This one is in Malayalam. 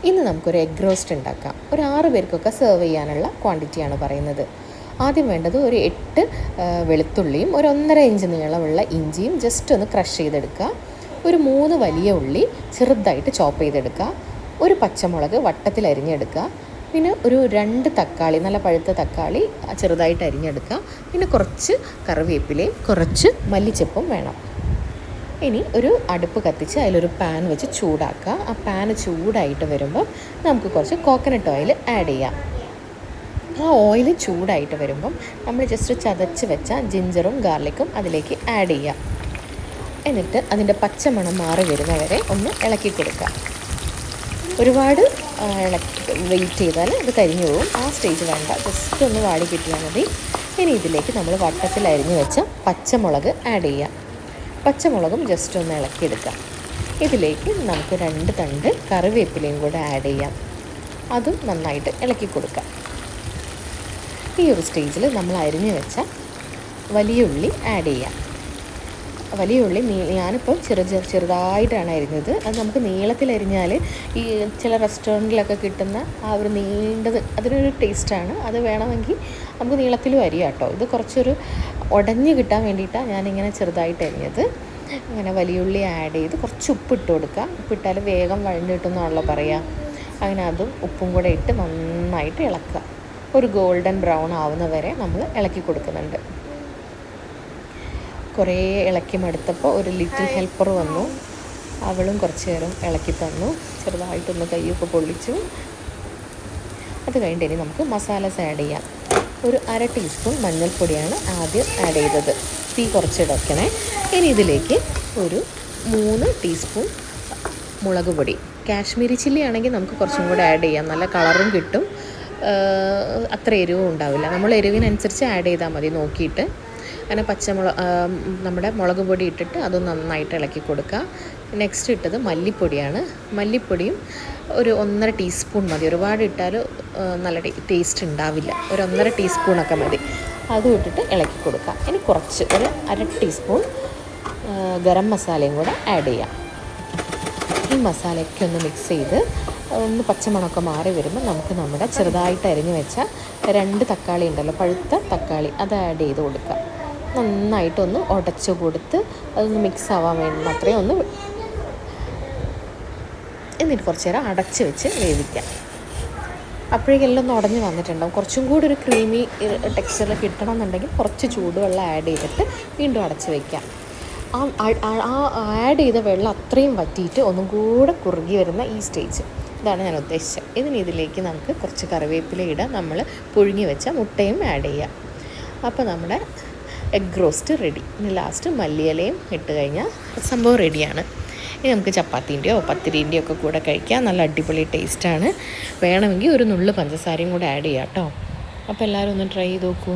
ഇന്ന് നമുക്കൊരു എഗ് റോസ്റ്റ് ഉണ്ടാക്കാം. ഒരു 6 പേർക്കൊക്കെ സെർവ് ചെയ്യാനുള്ള ക്വാണ്ടിറ്റിയാണ് പറയുന്നത്. ആദ്യം വേണ്ടത് ഒരു 8 വെളുത്തുള്ളിയും ഒരു 1.5 ഇഞ്ച് നീളമുള്ള ഇഞ്ചിയും ജസ്റ്റ് ഒന്ന് ക്രഷ് ചെയ്തെടുക്കുക. ഒരു 3 വലിയ ഉള്ളി ചെറുതായിട്ട് ചോപ്പ് ചെയ്തെടുക്കുക. ഒരു പച്ചമുളക് വട്ടത്തിൽ അരിഞ്ഞെടുക്കുക. പിന്നെ ഒരു 2 തക്കാളി, നല്ല പഴുത്ത തക്കാളി ചെറുതായിട്ട് അരിഞ്ഞെടുക്കുക. പിന്നെ കുറച്ച് കറിവേപ്പിലയും കുറച്ച് മല്ലിച്ചപ്പും വേണം. ഇനി ഒരു അടുപ്പ് കത്തിച്ച് അതിലൊരു പാൻ വെച്ച് ചൂടാക്കുക. ആ പാൻ ചൂടായിട്ട് വരുമ്പോൾ നമുക്ക് കുറച്ച് കോക്കനട്ട് ഓയിൽ ആഡ് ചെയ്യാം. ആ ഓയിൽ ചൂടായിട്ട് വരുമ്പം നമ്മൾ ജസ്റ്റ് ചതച്ച് വെച്ച ജിഞ്ചറും ഗാർലിക്കും അതിലേക്ക് ആഡ് ചെയ്യാം. എന്നിട്ട് അതിൻ്റെ പച്ചമണം മാറി വരുന്നവരെ ഒന്ന് ഇളക്കി കൊടുക്കുക. ഒരുപാട് വെയിറ്റ് ചെയ്താൽ അത് കരിഞ്ഞു പോകും. ആ സ്റ്റേജ് വേണ്ട, ജസ്റ്റ് ഒന്ന് വാടി കിട്ടിയാൽ മതി. ഇനി ഇതിലേക്ക് നമ്മൾ വട്ടത്തിൽ അരിഞ്ഞു വെച്ച പച്ചമുളക് ആഡ് ചെയ്യാം. പച്ചമുളകും ജസ്റ്റ് ഒന്ന് ഇളക്കിയെടുക്കാം. ഇതിലേക്ക് നമുക്ക് 2 തണ്ട് കറിവേപ്പിലയും കൂടെ ആഡ് ചെയ്യാം. അതും നന്നായിട്ട് ഇളക്കി കൊടുക്കാം. ഈ ഒരു സ്റ്റേജിൽ നമ്മൾ അരിഞ്ഞു വെച്ച വലിയ ഉള്ളി ആഡ് ചെയ്യാം. വലിയ ഉള്ളി ഞാനിപ്പോൾ ചെറുതായിട്ടാണ് അരിഞ്ഞത്. അത് നമുക്ക് നീളത്തിൽ അരിഞ്ഞാൽ ഈ ചില റെസ്റ്റോറൻറ്റിലൊക്കെ കിട്ടുന്ന ആ ഒരു നീണ്ടത് അതിനൊരു ടേസ്റ്റാണ്. അത് വേണമെങ്കിൽ നമുക്ക് നീളത്തിലും അരിയാം കേട്ടോ. ഇത് കുറച്ചൊരു ഉടഞ്ഞ് കിട്ടാൻ വേണ്ടിയിട്ടാണ് ഞാനിങ്ങനെ ചെറുതായിട്ട് അരിഞ്ഞത്. ഇങ്ങനെ വലിയ ഉള്ളി ആഡ് ചെയ്ത് കുറച്ച് ഉപ്പിട്ട് കൊടുക്കുക. ഉപ്പിട്ടാൽ വേഗം വഴഞ്ഞ് കിട്ടുമെന്നാണല്ലോ പറയുക. അങ്ങനെ അതും ഉപ്പും കൂടെ ഇട്ട് നന്നായിട്ട് ഇളക്കുക. ഒരു ഗോൾഡൻ ബ്രൗൺ ആവുന്ന വരെ നമ്മൾ ഇളക്കി കൊടുക്കുന്നുണ്ട്. കുറേ ഇളക്കി മടുത്തപ്പോൾ ഒരു ലിറ്റിൽ ഹെൽപ്പർ വന്നു. അവളും കുറച്ച് നേരം ഇളക്കി തന്നു. ചെറുതായിട്ടൊന്ന് കൈയൊക്കെ പൊള്ളിച്ചു. അത് കഴിഞ്ഞിട്ട് ഇനി നമുക്ക് മസാലസ് ആഡ് ചെയ്യാം. ഒരു 1/2 ടീസ്പൂൺ മഞ്ഞൾപ്പൊടിയാണ് ആദ്യം ആഡ് ചെയ്തത്. തീ കുറച്ചിടക്കണേ. ഇനി ഇതിലേക്ക് ഒരു 3 ടീസ്പൂൺ മുളക് പൊടി. കാശ്മീരി ചില്ലി ആണെങ്കിൽ നമുക്ക് കുറച്ചും കൂടെ ആഡ് ചെയ്യാം. നല്ല കളറും കിട്ടും, അത്ര എരിവും ഉണ്ടാവില്ല. നമ്മൾ എരിവിനനുസരിച്ച് ആഡ് ചെയ്താൽ മതി നോക്കിയിട്ട്. അങ്ങനെ നമ്മുടെ മുളക് പൊടി ഇട്ടിട്ട് അത് നന്നായിട്ട് ഇളക്കി കൊടുക്കുക. നെക്സ്റ്റ് ഇട്ടത് മല്ലിപ്പൊടിയാണ്. മല്ലിപ്പൊടിയും ഒരു 1.5 ടീസ്പൂൺ മതി. ഒരുപാട് ഇട്ടാൽ നല്ല ടേസ്റ്റ് ഉണ്ടാവില്ല. ഒരു 1.5 ടീസ്പൂണൊക്കെ മതി. അതും ഇട്ടിട്ട് ഇളക്കി കൊടുക്കുക. ഇനി കുറച്ച് ഒരു 1/2 ടീസ്പൂൺ ഗരം മസാലയും കൂടെ ആഡ് ചെയ്യാം. ഈ മസാലയൊക്കെ ഒന്ന് മിക്സ് ചെയ്ത് ഒന്ന് പച്ചമണമൊക്കെ മാറി വരുമ്പോൾ നമുക്ക് നമ്മുടെ ചെറുതായിട്ട് അരിഞ്ഞ് വെച്ച 2 തക്കാളി ഉണ്ടല്ലോ, പഴുത്ത തക്കാളി, അത് ആഡ് ചെയ്ത് കൊടുക്കുക. നന്നായിട്ടൊന്ന് ഉടച്ചു കൊടുത്ത് അതൊന്ന് മിക്സ് ആവാൻ വേണ്ടി അത്രയും ഒന്ന്, എന്നിട്ട് കുറച്ച് നേരം അടച്ച് വെച്ച് വേവിക്കാം. അപ്പോഴേക്കെല്ലാം ഒന്ന് ഉടഞ്ഞ് വന്നിട്ടുണ്ടാവും. കുറച്ചും കൂടി ഒരു ക്രീമി ടെക്സ്ചറിൽ കിട്ടണം എന്നുണ്ടെങ്കിൽ കുറച്ച് ചൂടുവെള്ളം ആഡ് ചെയ്തിട്ട് വീണ്ടും അടച്ച് വയ്ക്കാം. ആ ആഡ് ചെയ്ത വെള്ളം അത്രയും വറ്റിയിട്ട് ഒന്നും കൂടെ കുറുകി വരുന്ന ഈ സ്റ്റേജ്, ഇതാണ് ഞാൻ ഉദ്ദേശിച്ചത്. ഇതിലേക്ക് നമുക്ക് കുറച്ച് കറിവേപ്പില ഇടാം. നമ്മൾ പുഴുങ്ങി വെച്ച മുട്ടയും ആഡ് ചെയ്യാം. അപ്പോൾ നമ്മുടെ എഗ് റോസ്റ്റ് റെഡി. ഇനി ലാസ്റ്റ് മല്ലിയിലയും ഇട്ട് കഴിഞ്ഞാൽ സംഭവം റെഡിയാണ്. ഇനി നമുക്ക് ചപ്പാത്തീൻ്റെയോ പത്തിരീൻ്റെയോ ഒക്കെ കൂടെ കഴിക്കാം. നല്ല അടിപൊളി ടേസ്റ്റാണ്. വേണമെങ്കിൽ ഒരു നുള്ളു പഞ്ചസാരയും കൂടെ ആഡ് ചെയ്യാം കേട്ടോ. അപ്പോൾ എല്ലാവരും ഒന്ന് ട്രൈ ചെയ്ത് നോക്കൂ.